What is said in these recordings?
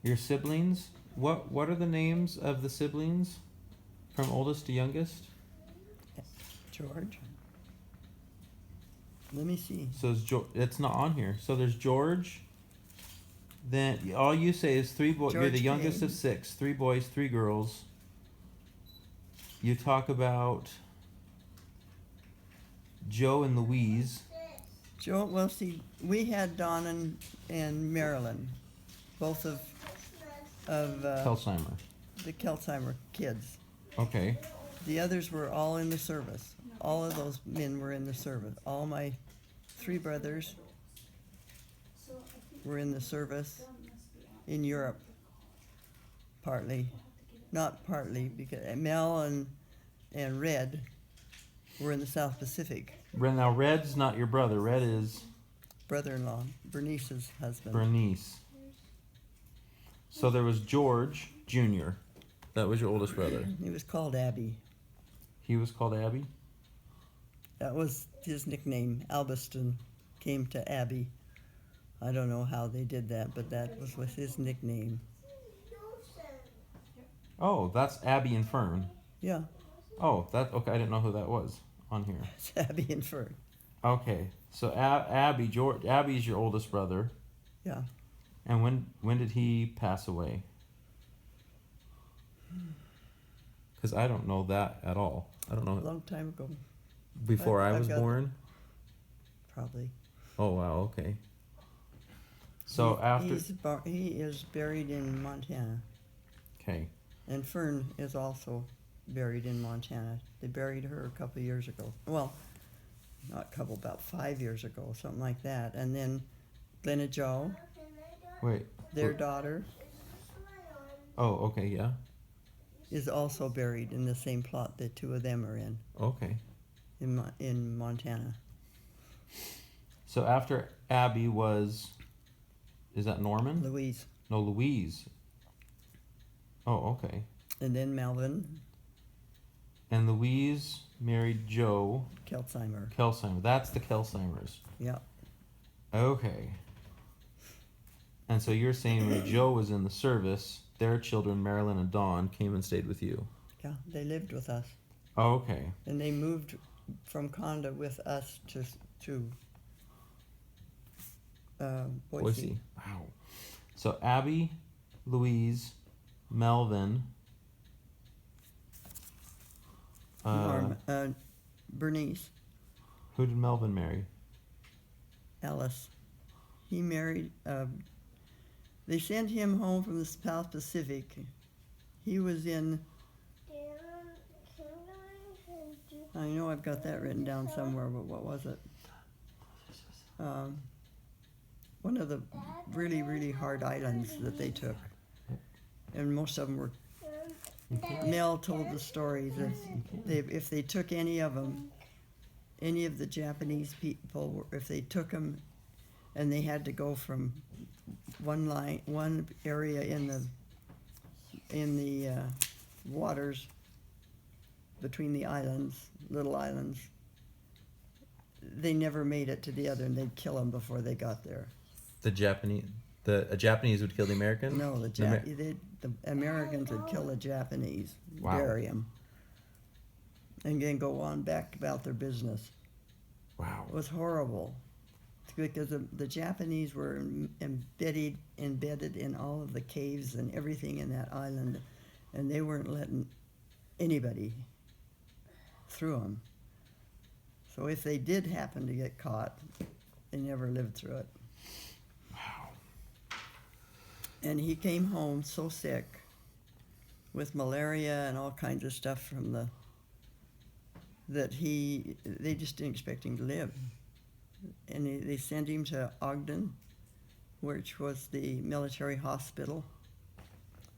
Your siblings? What are the names of the siblings from oldest to youngest? George. Let me see. So it's not on here. So there's George. Then all you say is three boys. You're the George youngest Kane. of six. 3 boys, 3 girls. You talk about Joe and Louise. Joe, well, see, we had Don and Marilyn, both of Kelsheimer. the Kelsheimer kids. Okay. The others were all in the service. All of those men were in the service. All my 3 brothers were in the service in Europe, partly. Not partly, because Mel and Red were in the South Pacific. Now, Red's not your brother. Red is Brother-in-law, Bernice's husband. Bernice. So there was George Jr. That was your oldest brother. He was called Abby. He was called Abby? That was his nickname. Albiston came to Abby. I don't know how they did that, but that was his nickname. Oh, that's Abby and Fern. Yeah, Oh, okay. I didn't know who that was on here. it's Abby and Fern. Okay, so Abby's your oldest brother. Yeah. And when did he pass away? Because I don't know that at all. I don't A know. long time ago, Before I I've was got- born? probably. Oh, wow, okay. So after... He is buried in Montana. Okay. And Fern is also buried in Montana. They buried her a couple of years ago. Well, not a couple, about 5 years ago, something like that. And then Glenna Joe, Wait. their daughter, Oh, okay, yeah. is also buried in the same plot the 2 of them are in Okay. in Montana. So after Abby was... Is that Norman? Louise. No, Louise. Oh, okay. And then Melvin And Louise married Joe Kelsheimer. Kelsheimer. That's the Kelsheimer's. Yeah. Okay. And so you're saying when Joe was in the service, their children, Marilyn and Dawn, came and stayed with you. Yeah, they lived with us. Oh, okay. And they moved from Conda with us to Boise. Wow. So Abby, Louise, Melvin, Bernice, who did Melvin marry? Ellis. He married, they sent him home from the South Pacific. He was in, I know I've got that written down somewhere, but what was it? One of the really, really hard islands that they took. And most of them were, Mel told the stories that if they took any of them, any of the Japanese people, if they took them and they had to go from one area in the waters between the islands, little islands, they never made it to the other, and they'd kill them before they got there. The Japanese would kill the American? No, the Americans would kill the Japanese, Wow. bury them, and then go on back about their business. Wow. It was horrible because the Japanese were embedded in all of the caves and everything in that island, and they weren't letting anybody through them. So if they did happen to get caught, they never lived through it. Wow. And he came home so sick with malaria and all kinds of stuff from that they just didn't expect him to live. And they sent him to Ogden, which was the military hospital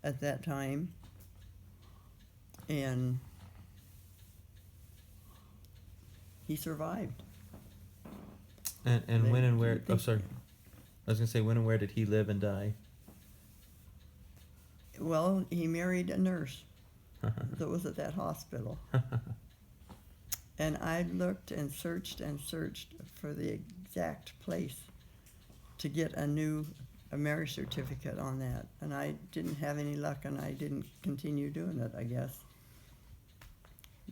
at that time. And he survived. And when and where... Oh, sorry. I was going to say, when and where did he live and die? Well, he married a nurse that was at that hospital. And I looked and searched for the exact place to get a new a marriage certificate on that, and I didn't have any luck, and I didn't continue doing it, I guess.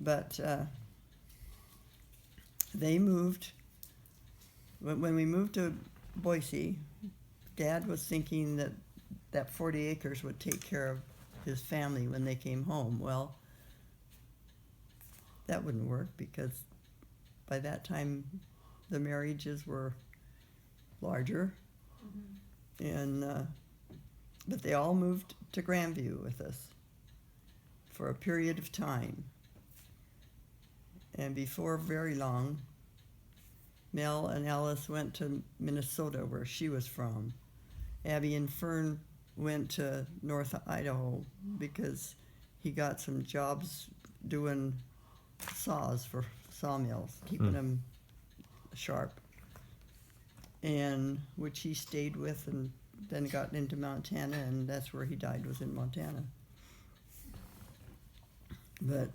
But they moved. When we moved to Boise, Dad was thinking that 40 acres would take care of his family when they came home. Well, that wouldn't work because by that time the marriages were larger, and but they all moved to Grandview with us for a period of time. And before very long, Mel and Alice went to Minnesota, where she was from. Abby and Fern went to North Idaho because he got some jobs doing saws for sawmills, keeping them sharp, and which he stayed with, and then got into Montana, and that's where he died, was in Montana. But